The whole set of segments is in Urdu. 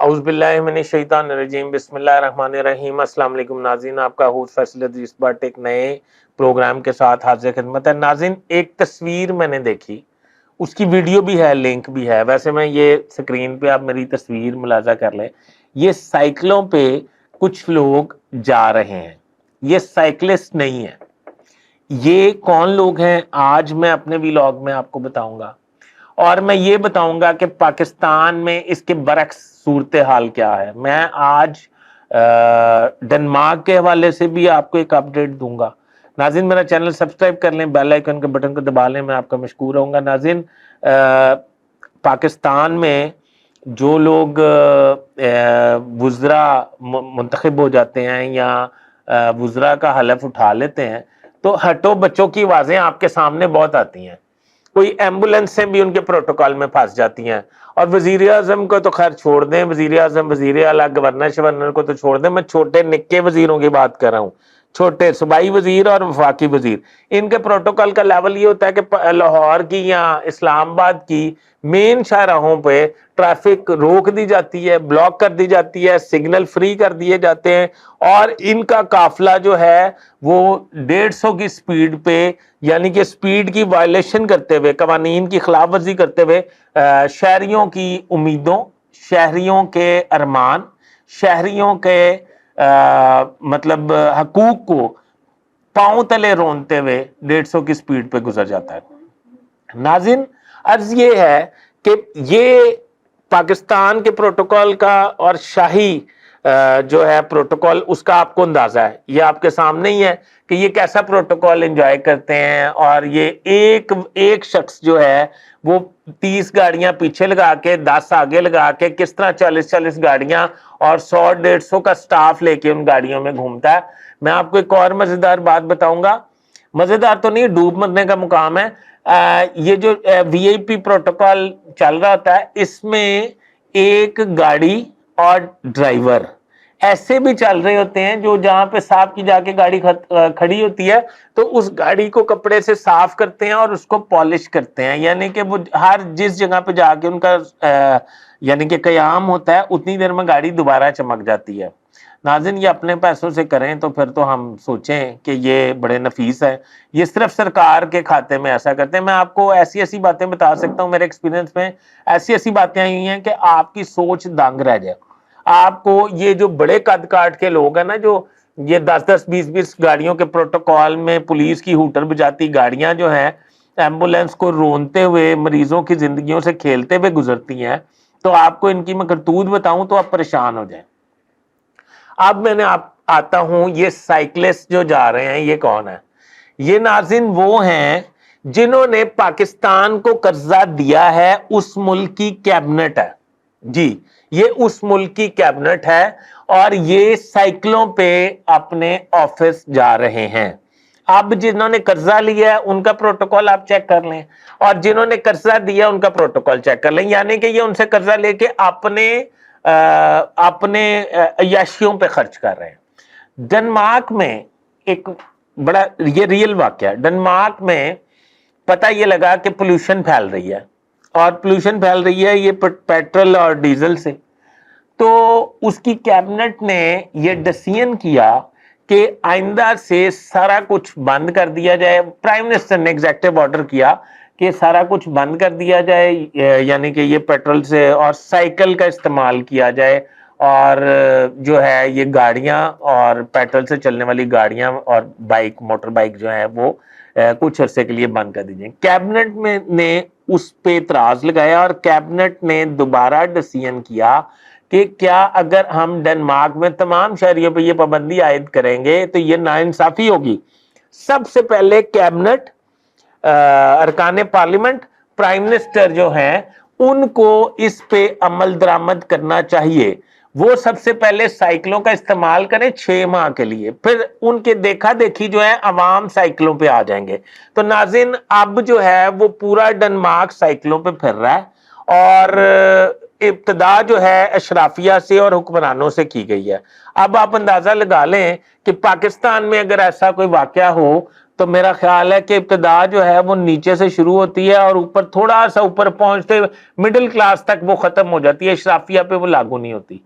اعوذ باللہ من الشیطان الرجیم بسم اللہ الرحمن الرحیم۔ السلام علیکم ناظرین، آپ کا ہوسٹ فیصل عزیز اس بار ایک نئے پروگرام کے ساتھ حاضر خدمت ہے۔ ناظرین، ایک تصویر میں نے دیکھی، اس کی ویڈیو بھی ہے، لنک بھی ہے۔ ویسے میں یہ سکرین پہ آپ میری تصویر ملاحظہ کر لیں، یہ سائیکلوں پہ کچھ لوگ جا رہے ہیں، یہ سائیکلسٹ نہیں ہیں۔ یہ کون لوگ ہیں آج میں اپنے ویلاگ میں آپ کو بتاؤں گا، اور میں یہ بتاؤں گا کہ پاکستان میں اس کے برعکس صورتحال کیا ہے۔ میں آج ڈنمارک کے حوالے سے بھی آپ کو ایک اپڈیٹ دوں گا۔ ناظرین، میرا چینل سبسکرائب کر لیں، بیل آئیکن کے بٹن کو دبا لیں، میں آپ کا مشکور رہوں گا۔ ناظرین، پاکستان میں جو لوگ وزراء منتخب ہو جاتے ہیں یا وزراء کا حلف اٹھا لیتے ہیں تو ہٹو بچوں کی آوازیں آپ کے سامنے بہت آتی ہیں۔ کوئی ایمبولینس سے بھی ان کے پروٹوکول میں پھنس جاتی ہیں، اور وزیر اعظم کو تو خیر چھوڑ دیں، وزیر اعظم، وزیر اعلیٰ، گورنر شورنر کو تو چھوڑ دیں، میں چھوٹے نکے وزیروں کی بات کر رہا ہوں، چھوٹے صوبائی وزیر اور وفاقی وزیر۔ ان کے پروٹوکول کا لیول یہ ہوتا ہے کہ لاہور کی یا اسلام آباد کی مین شاہراہوں پہ ٹریفک روک دی جاتی ہے، بلاک کر دی جاتی ہے، سگنل فری کر دیے جاتے ہیں، اور ان کا قافلہ جو ہے وہ 150 کی سپیڈ پہ، یعنی کہ سپیڈ کی وائلیشن کرتے ہوئے، قوانین کی خلاف ورزی کرتے ہوئے شہریوں کی امیدوں، شہریوں کے ارمان، شہریوں کے مطلب حقوق کو پاؤں تلے رونتے ہوئے 150 کی سپیڈ پہ گزر جاتا ہے۔ ناظرین، عرض یہ ہے کہ یہ پاکستان کے پروٹوکول کا اور شاہی جو ہے پروٹوکول، اس کا آپ کو اندازہ ہے، یہ آپ کے سامنے ہی ہے کہ یہ کیسا پروٹوکول انجوائے کرتے ہیں۔ اور یہ ایک شخص جو ہے وہ 30 گاڑیاں پیچھے لگا کے، 10 آگے لگا کے، کس طرح 40 گاڑیاں اور 100-150 کا سٹاف لے کے ان گاڑیوں میں گھومتا ہے۔ میں آپ کو ایک اور مزیدار بات بتاؤں گا، مزیدار تو نہیں، ڈوب مرنے کا مقام ہے۔ یہ جو وی آئی پی پروٹوکول چل رہا ہوتا ہے، اس میں ایک گاڑی اور ڈرائیور ایسے بھی چل رہے ہوتے ہیں جو جہاں پہ صاحب کی جا کے گاڑی کھڑی ہوتی ہے تو اس گاڑی کو کپڑے سے صاف کرتے ہیں اور اس کو پالش کرتے ہیں، یعنی کہ وہ ہر جس جگہ پہ جا کے ان کا یعنی کہ قیام ہوتا ہے اتنی دیر میں گاڑی دوبارہ چمک جاتی ہے۔ ناظرین، یہ اپنے پیسوں سے کریں تو پھر تو ہم سوچیں کہ یہ بڑے نفیس ہے، یہ صرف سرکار کے کھاتے میں ایسا کرتے ہیں۔ میں آپ کو ایسی باتیں بتا سکتا ہوں، میرے ایکسپیرینس میں ایسی باتیں آئی ہیں کہ آپ کی سوچ دنگ رہ جائے۔ آپ کو یہ جو بڑے قد کاٹ کے لوگ ہیں نا، جو یہ 10-10 20-20 گاڑیوں کے پروٹوکول میں پولیس کی ہوٹر بجاتی گاڑیاں جو ہیں ایمبولینس کو رونتے ہوئے مریضوں کی زندگیوں سے کھیلتے ہوئے گزرتی ہیں، تو آپ کو ان کی میں کرتوت بتاؤں تو آپ پریشان ہو جائیں۔ اب میں نے آتا ہوں، یہ سائیکلسٹ جو جا رہے ہیں یہ کون ہے؟ یہ ناظرین وہ ہیں جنہوں نے پاکستان کو قرضہ دیا ہے، اس ملک کی کیبنٹ ہے، جی یہ اس ملک کی کیبنٹ ہے، اور یہ سائیکلوں پہ اپنے آفس جا رہے ہیں۔ اب جنہوں نے قرضہ لیا ہے ان کا پروٹوکول آپ چیک کر لیں، اور جنہوں نے قرضہ دیا ان کا پروٹوکول چیک کر لیں، یعنی کہ یہ ان سے قرضہ لے کے اپنے عیاشیوں پہ خرچ کر رہے ہیں۔ ڈنمارک میں ایک بڑا یہ ریئل واقعہ ہے۔ ڈنمارک میں پتہ یہ لگا کہ پولوشن پھیل رہی ہے، اور پولوشن پھیل رہی ہے یہ پیٹرول اور ڈیزل سے، تو اس کی کیبنٹ نے یہ ڈیسیژن کیا کہ آئندہ سے سارا کچھ بند کر دیا جائے۔ پرائم منسٹر نے ایگزیکٹو آرڈر کیا کہ سارا کچھ بند کر دیا جائے، یعنی کہ یہ پیٹرول سے اور سائیکل کا استعمال کیا جائے، اور جو ہے یہ گاڑیاں اور پیٹرول سے چلنے والی گاڑیاں اور بائک، موٹر بائک جو ہے وہ کچھ عرصے کے لیے بند کر دی جائیں۔ کیبنٹ نے اس پہ اعتراض لگایا، اور کیبنٹ نے دوبارہ ڈیسیژن کیا کہ کیا اگر ہم ڈنمارک میں تمام شہریوں پہ یہ پابندی عائد کریں گے تو یہ ناانصافی ہوگی۔ سب سے پہلے کیبنٹ، ارکان پارلیمنٹ، پرائم منسٹر جو ہیں ان کو اس پہ عمل درآمد کرنا چاہیے۔ وہ سب سے پہلے سائیکلوں کا استعمال کریں 6 ماہ کے لیے، پھر ان کے دیکھا دیکھی جو ہے عوام سائیکلوں پہ آ جائیں گے۔ تو ناظرین، اب جو ہے وہ پورا ڈنمارک سائیکلوں پہ پھر رہا ہے، اور ابتدا جو ہے اشرافیہ سے اور حکمرانوں سے کی گئی ہے۔ اب آپ اندازہ لگا لیں کہ پاکستان میں اگر ایسا کوئی واقعہ ہو تو میرا خیال ہے کہ ابتدا جو ہے وہ نیچے سے شروع ہوتی ہے اور اوپر تھوڑا سا اوپر پہنچتے مڈل کلاس تک وہ ختم ہو جاتی ہے، اشرافیہ پہ وہ لاگو نہیں ہوتی۔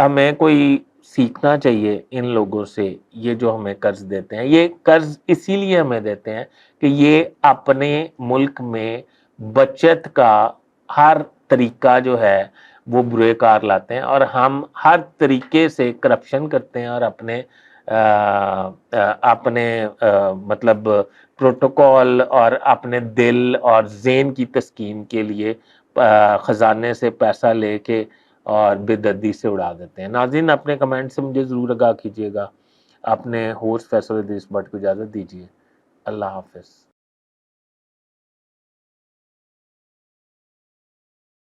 ہمیں کوئی سیکھنا چاہیے ان لوگوں سے، یہ جو ہمیں قرض دیتے ہیں، یہ قرض اسی لیے ہمیں دیتے ہیں کہ یہ اپنے ملک میں بچت کا ہر طریقہ جو ہے وہ برے کار لاتے ہیں، اور ہم ہر طریقے سے کرپشن کرتے ہیں اور اپنے مطلب پروٹوکول اور اپنے دل اور ذہن کی تسکین کے لیے خزانے سے پیسہ لے کے اور بے دردی سے اڑا دیتے ہیں۔ ناظرین اپنے کمنٹ سے مجھے ضرور آگاہ کیجیے گا۔ اپنے ہوسٹ فیصل ادریس بٹ کو اجازت دیجیے۔ اللہ حافظ۔